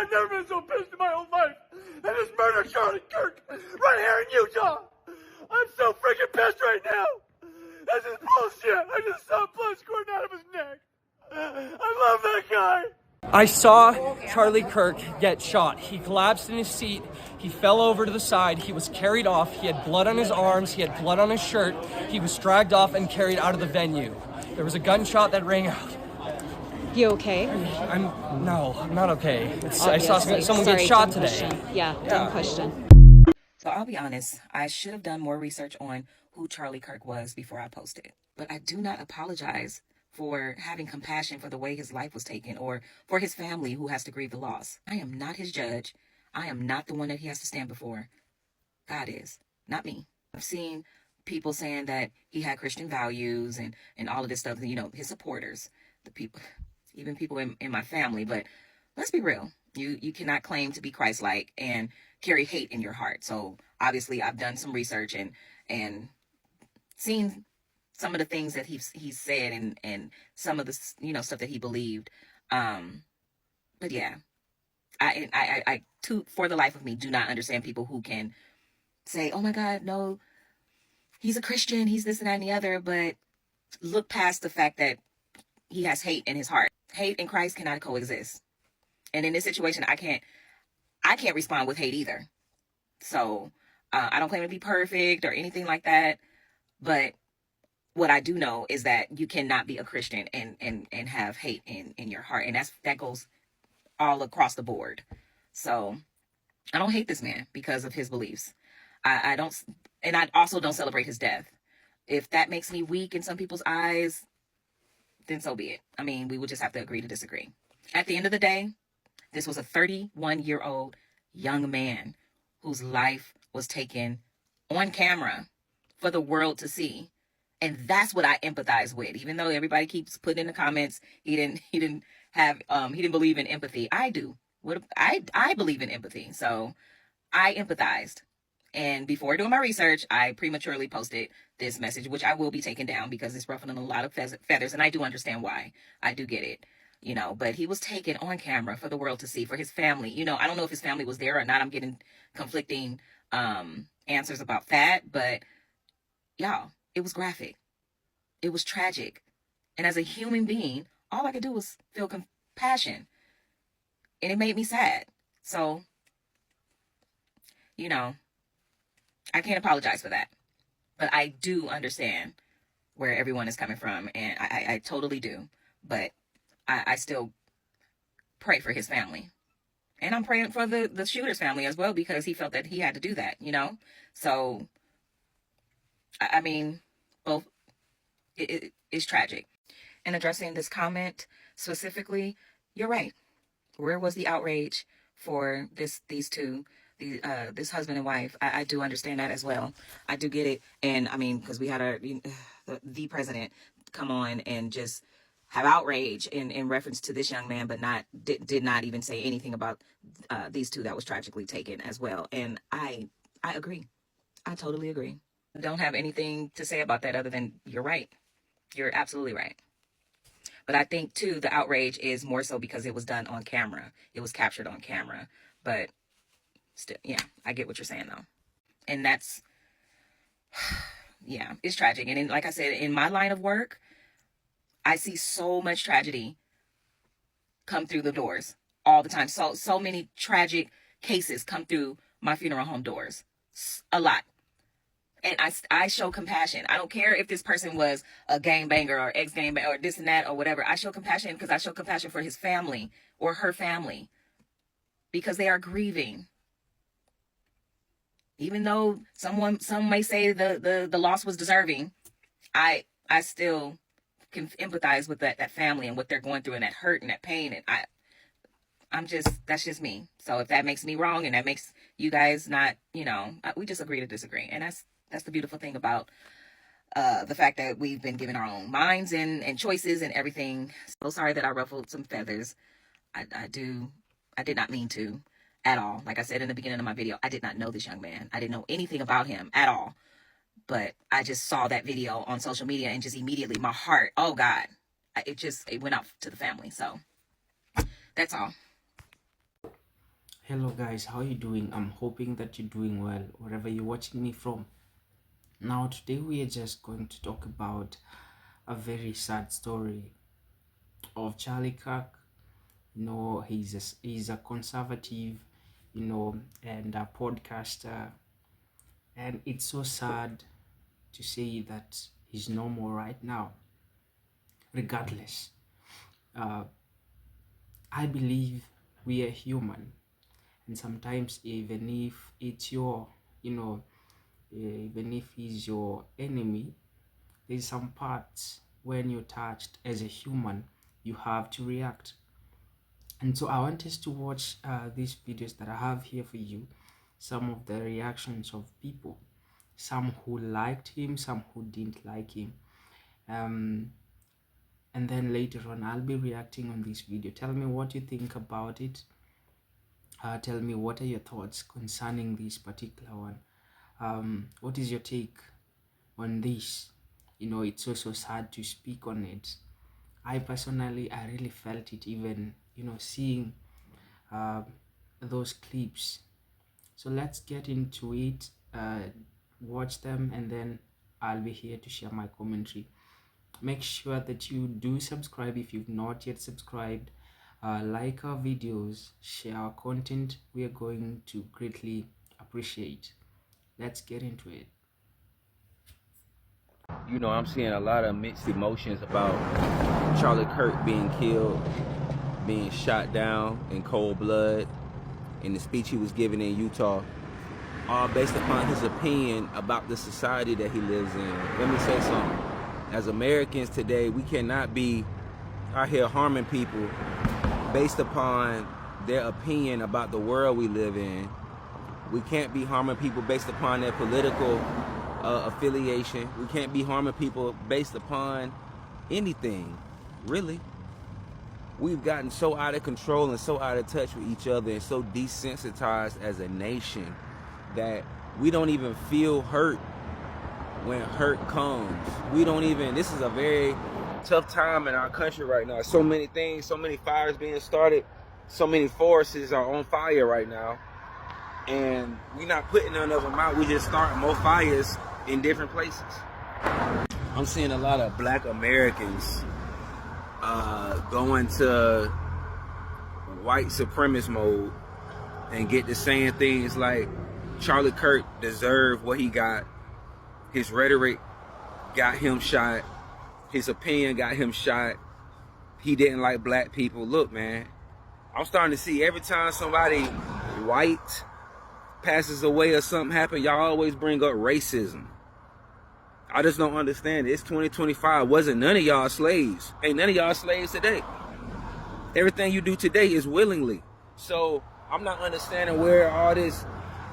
I've never been so pissed in my whole life. And just murdered Charlie Kirk right here in Utah. I'm so freaking pissed right now. This is bullshit. I just saw blood squirting out of his neck. I love that guy. I saw Charlie Kirk get shot. He collapsed in his seat. He fell over to the side. He was carried off. He had blood on his arms. He had blood on his shirt. He was dragged off and carried out of the venue. There was a gunshot that rang out. You okay? No, I'm not okay. I saw someone get shot today. Dumb question. So I'll be honest, I should have done more research on who Charlie Kirk was before I posted. But I do not apologize for having compassion for the way his life was taken or for his family who has to grieve the loss. I am not his judge. I am not the one that he has to stand before. God is, not me. I've seen people saying that he had Christian values and all of this stuff, you know, his supporters, the people, even people in my family. But let's be real. You cannot claim to be Christ-like and carry hate in your heart. So obviously I've done some research and seen some of the things that he said and some of the, you know, stuff that he believed. But yeah, I for the life of me, do not understand people who can say, oh my God, no, he's a Christian, he's this and that and the other, but look past the fact that he has hate in his heart. Hate and Christ cannot coexist. And in this situation, I can't respond with hate either. So I don't claim to be perfect or anything like that, but what I do know is that you cannot be a Christian and have hate in your heart. And that goes all across the board. So I don't hate this man because of his beliefs. I don't, and I also don't celebrate his death. If that makes me weak in some people's eyes, then so be it. I mean, we would just have to agree to disagree. At the end of the day, this was a 31-year-old young man whose life was taken on camera for the world to see. And that's what I empathize with. Even though everybody keeps putting in the comments, he didn't believe in empathy. I do. I believe in empathy. So I empathized. And before doing my research, I prematurely posted this message, which I will be taking down because it's ruffling a lot of feathers. And I do understand why. I do get it. You know, but he was taken on camera for the world to see, for his family. You know, I don't know if his family was there or not. I'm getting conflicting answers about that. But y'all, it was graphic. It was tragic. And as a human being, all I could do was feel compassion. And it made me sad. So, you know, I can't apologize for that. But I do understand where everyone is coming from. And I totally do. But I still pray for his family. And I'm praying for the shooter's family as well, because he felt that he had to do that, you know? So, I mean, both, it's tragic. And addressing this comment specifically, you're right. Where was the outrage for these two, this husband and wife? I do understand that as well. I do get it. And I mean, because we had the president come on and just have outrage in reference to this young man, but did not even say anything about these two that was tragically taken as well. And I agree. I totally agree. I don't have anything to say about that other than you're right. You're absolutely right. But I think too, the outrage is more so because it was done on camera. It was captured on camera. But still, yeah, I get what you're saying though. And that's, yeah, it's tragic. And like I said, in my line of work, I see so much tragedy come through the doors all the time. So many tragic cases come through my funeral home doors. A lot. And I show compassion. I don't care if this person was a gangbanger or ex-gangbanger or this and that or whatever. I show compassion because I show compassion for his family or her family, because they are grieving. Even though some may say the loss was deserving, I still can empathize with that family and what they're going through and that hurt and that pain. And that's just me. So if that makes me wrong and that makes you guys not, you know, we just agree to disagree. And that's the beautiful thing about the fact that we've been given our own minds and choices and everything. So sorry that I ruffled some feathers. I did not mean to at all. Like I said in the beginning of my video, I did not know this young man. I didn't know anything about him at all. But I just saw that video on social media and just immediately my heart, oh God, it went out to the family. So that's all. Hello guys, how are you doing? I'm hoping that you're doing well wherever you're watching me from. Now today we are just going to talk about a very sad story of Charlie Kirk. He's a conservative, and a podcaster, and it's so sad to say that he's no more right now. Regardless, uh, I believe we are human, and sometimes even if it's your, even if he's your enemy, there's some parts when you're touched as a human, you have to react. And so I want us to watch these videos that I have here for you, some of the reactions of people, some who liked him, some who didn't like him. And then later on, I'll be reacting on this video. Tell me what you think about it. Tell me what are your thoughts concerning this particular one. What is your take on this? It's also sad to speak on it. I really felt it, even seeing those clips. So let's get into it. Watch them, and then I'll be here to share my commentary. Make sure that you do subscribe if you've not yet subscribed. Like our videos, share our content. We are going to greatly appreciate. Let's get into it. I'm seeing a lot of mixed emotions about Charlie Kirk being killed, being shot down in cold blood in the speech he was giving in Utah, all based upon his opinion about the society that he lives in. Let me say something. As Americans today, we cannot be out here harming people based upon their opinion about the world we live in. We can't be harming people based upon their political affiliation. We can't be harming people based upon anything, really. We've gotten so out of control and so out of touch with each other and so desensitized as a nation that we don't even feel hurt when hurt comes. This is a very tough time in our country right now. So many things, so many fires being started, so many forests are on fire right now. And we're not putting none of them out. We just starting more fires in different places. I'm seeing a lot of Black Americans going to white supremacist mode and get to saying things like Charlie Kirk deserved what he got. His rhetoric got him shot. His opinion got him shot. He didn't like black people. Look, man, I'm starting to see every time somebody white passes away or something happens, y'all always bring up racism. I just don't understand it. It's 2025. Wasn't none of y'all slaves. Ain't none of y'all slaves today. Everything you do today is willingly. So I'm not understanding where all this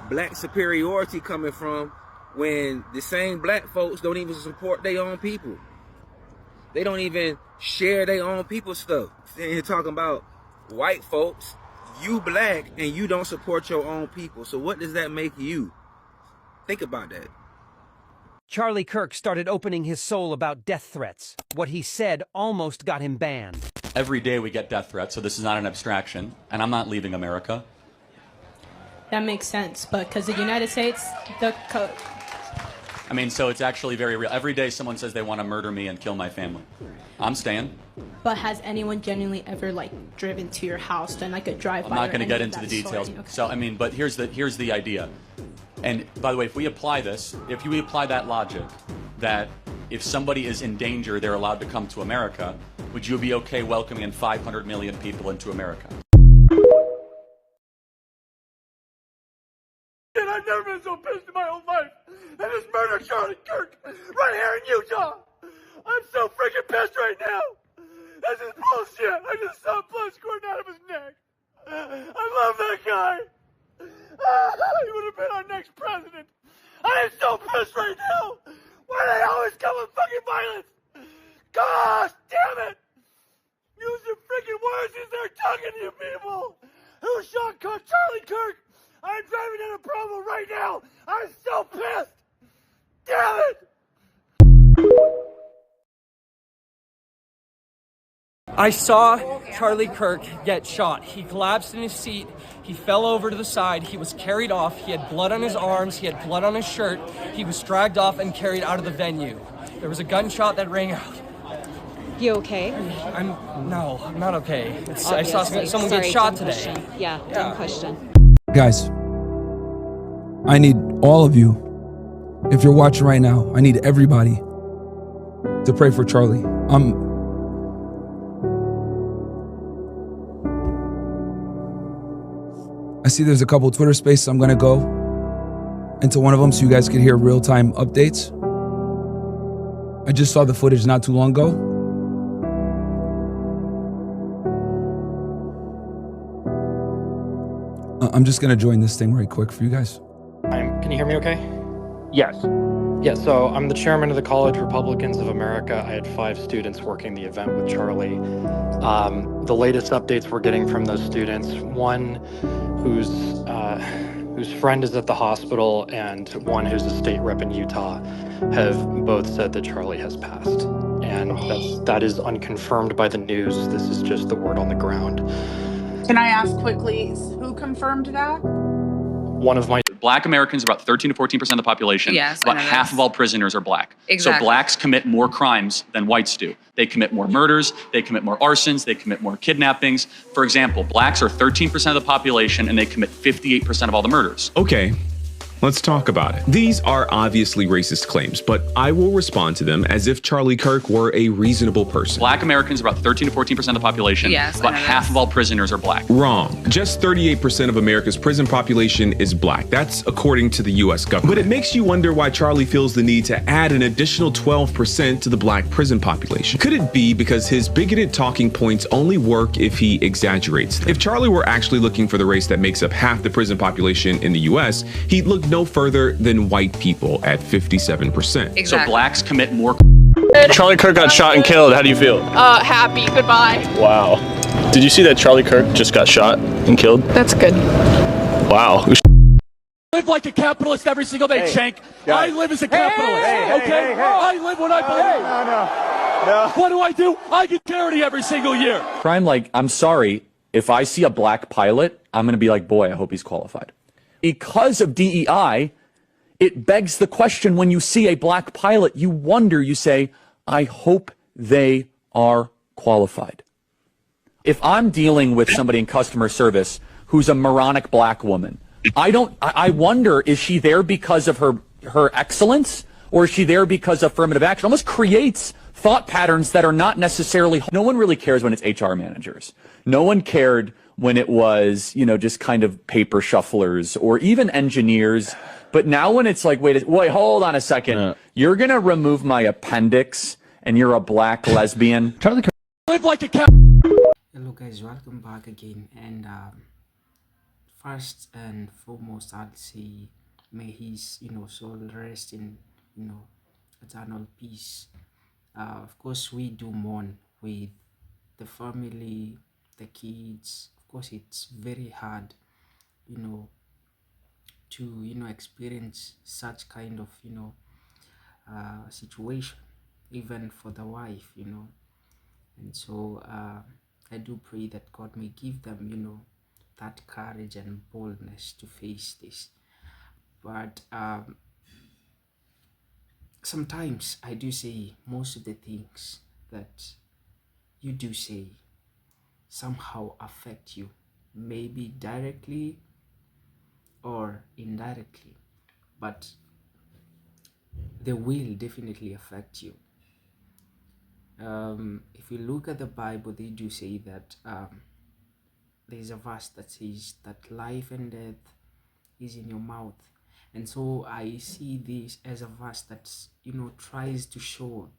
black superiority coming from when the same black folks don't even support their own people. They don't even share their own people stuff. They're talking about white folks, you black, and you don't support your own people. So what does that make you? Think about that. Charlie Kirk started opening his soul about death threats. What he said almost got him banned. Every day we get death threats, so this is not an abstraction, and I'm not leaving America. That makes sense, but because the United States, so it's actually very real. Every day someone says they want to murder me and kill my family. I'm staying. But has anyone genuinely ever, driven to your house, done a drive-by? I'm not going to get into the details. Okay. So, but here's the idea. And by the way, if we apply that logic, that if somebody is in danger, they're allowed to come to America, would you be okay welcoming in 500 million people into America? And I've never been so pissed in my whole life. And this murder Charlie Kirk right here in Utah. I'm so freaking pissed right now. This is bullshit. I just saw blood squirting out of his neck. I love that guy. He would have been our next president. I am so pissed right now. Why do they always come with fucking violence? Gosh damn it. Use your freaking words as they're talking to you people. Who shot Charlie Kirk? I'm driving in a Provo right now. I'm so pissed. Damn it. I saw Charlie Kirk get shot. He collapsed in his seat. He fell over to the side. He was carried off. He had blood on his arms. He had blood on his shirt. He was dragged off and carried out of the venue. There was a gunshot that rang out. You okay? I'm not okay. I saw someone get shot today. Yeah, dumb question. Guys, I need all of you, if you're watching right now, I need everybody to pray for Charlie. I see there's a couple Twitter spaces. I'm gonna go into one of them so you guys can hear real-time updates. I just saw the footage not too long ago. I'm just gonna join this thing right quick for you guys. Can you hear me okay? Yes. Yeah, so I'm the chairman of the College Republicans of America. I had 5 students working the event with Charlie. The latest updates we're getting from those students, one whose friend is at the hospital and one who's a state rep in Utah, have both said that Charlie has passed. And that is unconfirmed by the news. This is just the word on the ground. Can I ask quickly, who confirmed that? One of my Black Americans, about 13 to 14% of the population. Yes, about half of all prisoners are black. Exactly. So blacks commit more crimes than whites do. They commit more murders, they commit more arsons, they commit more kidnappings. For example, blacks are 13% of the population and they commit 58% of all the murders. Okay, let's talk about it. These are obviously racist claims, but I will respond to them as if Charlie Kirk were a reasonable person. Black Americans, about 13 to 14% of the population. Yes, about half of all prisoners are black. Wrong. Just 38% of America's prison population is black. That's according to the US government. But it makes you wonder why Charlie feels the need to add an additional 12% to the black prison population. Could it be because his bigoted talking points only work if he exaggerates them? If Charlie were actually looking for the race that makes up half the prison population in the US, he'd look no further than white people at 57%. Exactly. So blacks commit more. Charlie Kirk got shot and killed. How do you feel? Happy. Goodbye. Wow. Did you see that Charlie Kirk just got shot and killed? That's good. Wow. Live like a capitalist every single day, Shank. I live as a capitalist, okay? I live what I believe. What do? I get charity every single year. Crime, like, I'm sorry, if I see a black pilot, I'm going to be like, boy, I hope he's qualified. Because of DEI, it begs the question when you see a black pilot, you wonder, you say, I hope they are qualified. If I'm dealing with somebody in customer service who's a moronic black woman, I wonder, is she there because of her excellence, or is she there because of affirmative action? It almost creates thought patterns that are not necessarily, no one really cares when it's HR managers. No one cared when it was, just kind of paper shufflers or even engineers. But now when it's like, wait, hold on a second. You're going to remove my appendix and you're a black lesbian. Charlie Kirk. Live like a Hello guys, welcome back again. And first and foremost, I'll say may his soul rest in eternal peace. Of course, we do mourn with the family, the kids. Of course, it's very hard to experience such kind of situation, even for the wife, and so I do pray that God may give them that courage and boldness to face this. But sometimes I do say most of the things that you do say somehow affect you, maybe directly or indirectly, but they will definitely affect you. If you look at the Bible, they do say that there's a verse that says that life and death is in your mouth. And so I see this as a verse that tries to show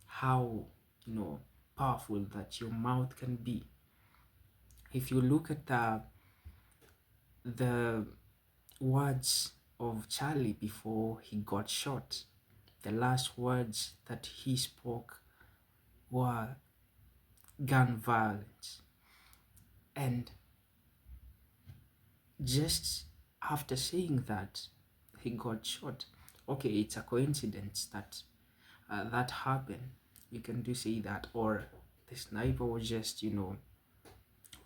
how powerful that your mouth can be. If you look at the words of Charlie before he got shot, the last words that he spoke were gun violence. And just after saying that, he got shot. Okay, it's a coincidence that that happened. You can do say that, or the sniper was just,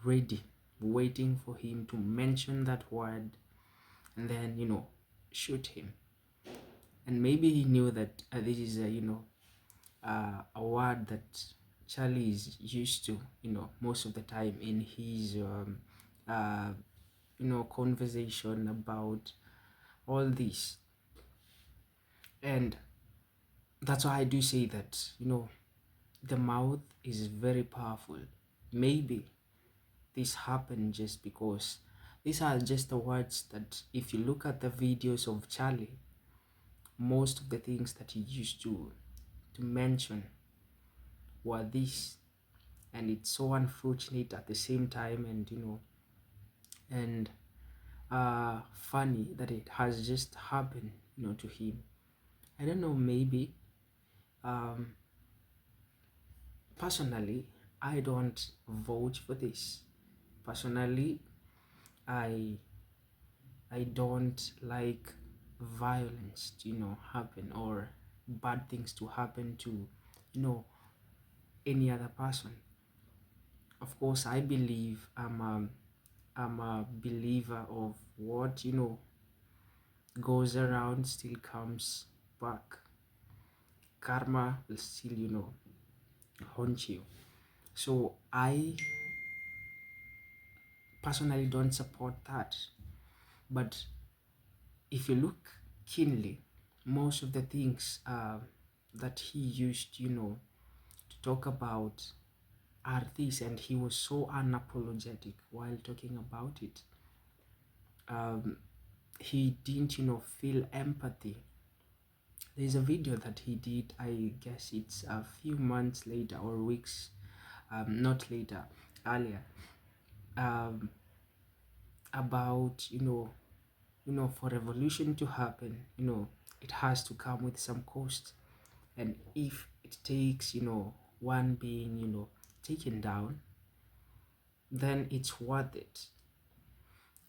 ready, waiting for him to mention that word and then, shoot him. And maybe he knew that this is a word that Charlie is used to, most of the time in his, conversation about all this. And that's why I do say that, the mouth is very powerful. Maybe this happened just because these are just the words that, if you look at the videos of Charlie, most of the things that he used to mention were this. And it's so unfortunate at the same time, and funny that it has just happened, to him. I don't know, maybe personally, I don't vote for this. Personally, I don't like violence to happen, or bad things to happen to any other person. Of course, I believe I'm a believer of what goes around still comes back. Karma will still haunt you. So I personally don't support that. But if you look keenly, most of the things that he used to talk about are these, and he was so unapologetic while talking about it. He didn't feel empathy. There's a video that he did, I guess it's a few months later or weeks, not later, earlier, about for revolution to happen, it has to come with some cost. And if it takes one being taken down, then it's worth it.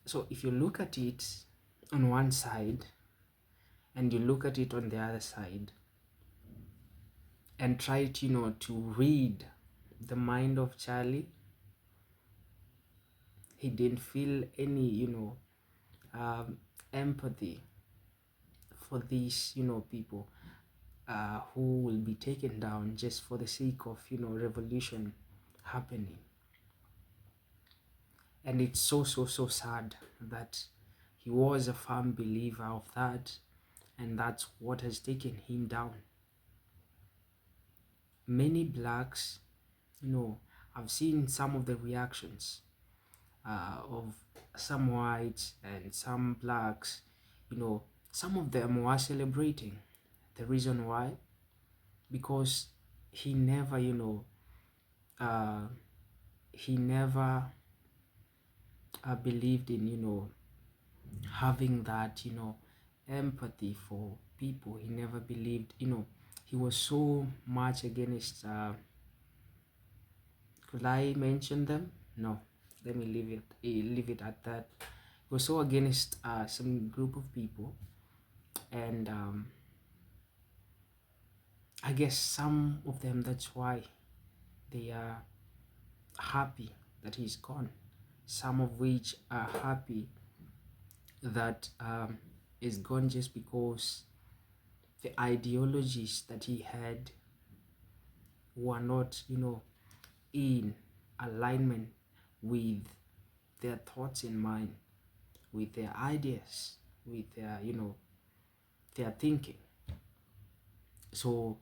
So if you look at it on one side and you look at it on the other side and try to to read the mind of Charlie, he didn't feel any empathy for these people who will be taken down just for the sake of revolution happening. And it's so sad that he was a firm believer of that, and that's what has taken him down. Many blacks, I've seen some of the reactions of some whites and some blacks, some of them were celebrating. The reason why? Because he never, believed in, having that, empathy for people. He never believed, he was so much against, could I mention them? No, let me leave it at that. He was so against some group of people, and I guess some of them, that's why they are happy that he's gone. Some of which are happy that is gone just because the ideologies that he had were not, in alignment with their thoughts in mind, with their ideas, with their, their thinking. So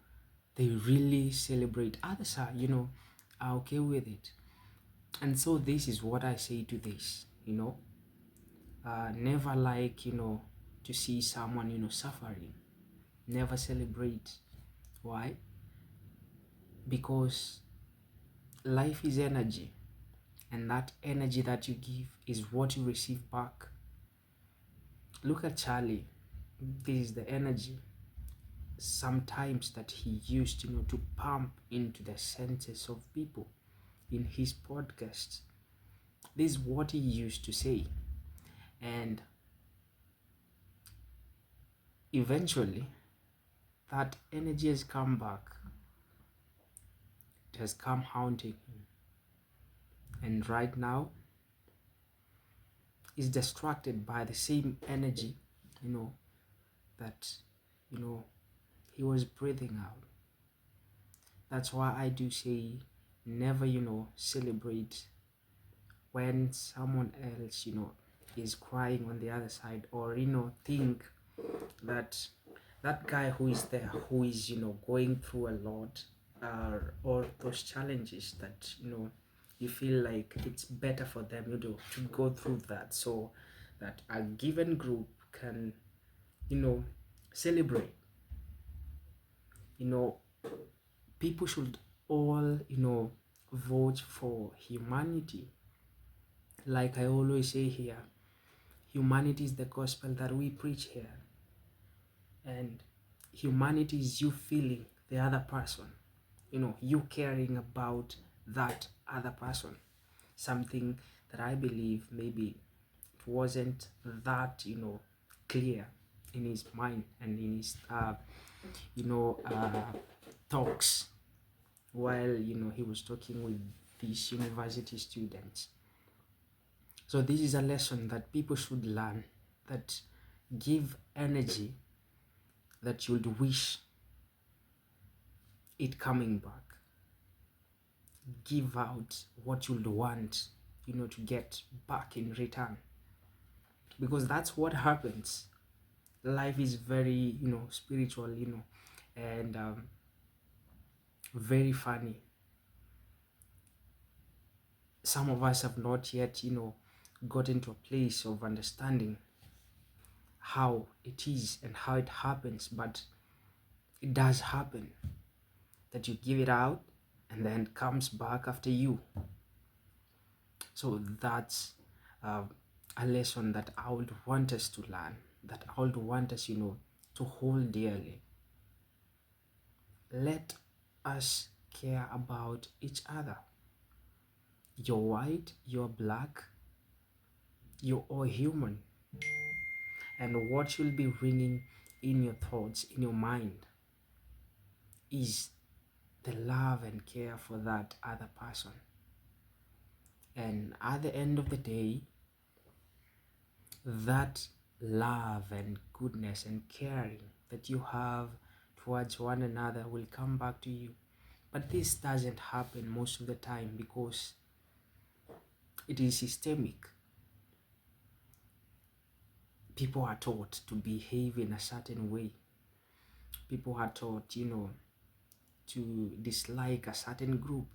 they really celebrate. Others are, are okay with it. And so this is what I say to this, never like, to see someone, suffering. Never celebrate. Why? Because life is energy, and that energy that you give is what you receive back. Look at Charlie. This is the energy sometimes that he used, to pump into the senses of people in his podcast. This is what he used to say. And eventually, that energy has come back it has come haunting him, and right now he's distracted by the same energy, that he was breathing out. That's why I do say never celebrate when someone else is crying on the other side, or think that that guy who is there, who is going through a lot, or those challenges that you feel like it's better for them to go through that, so that a given group can celebrate. People should all vote for humanity. Like I always say here, humanity is the gospel that we preach here, and humanity is you feeling the other person, you caring about that other person. Something that I believe maybe it wasn't that clear in his mind and in his talks while he was talking with these university students. So this is a lesson that people should learn, that give energy that you'd wish it coming back. Give out what you'd want to get back in return, because that's what happens. Life is very spiritual, and very funny. Some of us have not yet gotten to a place of understanding how it is and how it happens, but it does happen, that you give it out and then it comes back after you. So that's a lesson that I would want us to learn, that I would want us to hold dearly. Let us care about each other. You're white, you're black, you're all human. And what you'll be ringing in your thoughts, in your mind, is the love and care for that other person. And at the end of the day, that love and goodness and caring that you have towards one another will come back to you. But this doesn't happen most of the time because it is systemic. People are taught to behave in a certain way. People are taught, to dislike a certain group.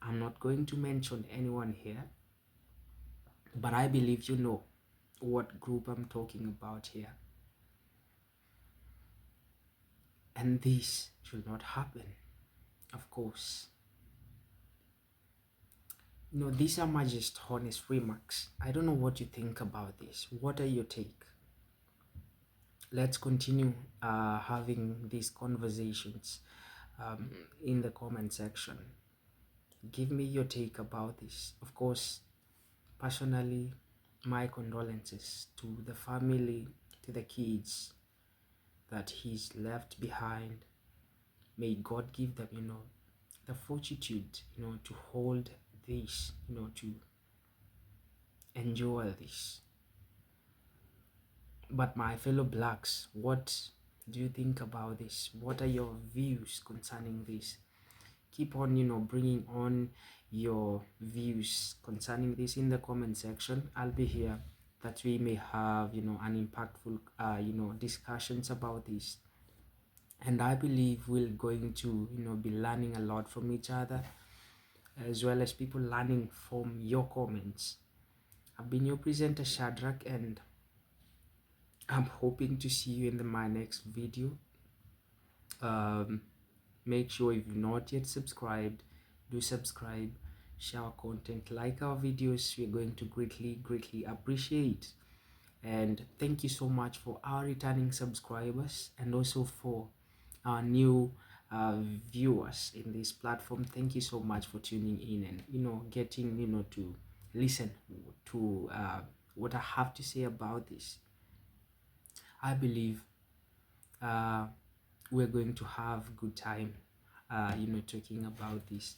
I'm not going to mention anyone here, but I believe you know what group I'm talking about here. And this should not happen, of course. These are my just honest remarks. I don't know what you think about this. What are your take? Let's continue having these conversations in the comment section. Give me your take about this. Of course, personally, my condolences to the family, to the kids that he's left behind. May God give them, the fortitude, to hold this, to enjoy this. But my fellow blacks, what do you think about this? What are your views concerning this? Keep on, bringing on your views concerning this in the comment section. I'll be here that we may have, an impactful, discussions about this. And I believe we're going to, be learning a lot from each other, as well as people learning from your comments. I've been your presenter, Shadrach, and I'm hoping to see you in my next video. Make sure if you've not yet subscribed, do subscribe, share our content, like our videos. We're going to greatly appreciate. And thank you so much for our returning subscribers, and also for our new viewers in this platform. Thank you so much for tuning in and getting to listen to what I have to say about this. I believe we're going to have a good time talking about this.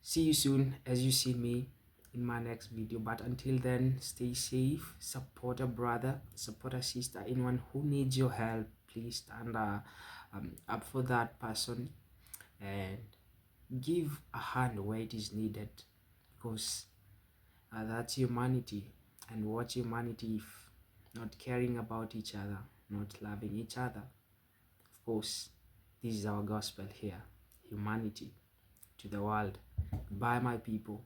See you soon as you see me in my next video, but until then, stay safe, support a brother, support a sister, anyone who needs your help. Please stand up for that person and give a hand where it is needed, because that's humanity. And what humanity if not caring about each other, not loving each other? Of course, this is our gospel here, humanity to the world. Bye, my people.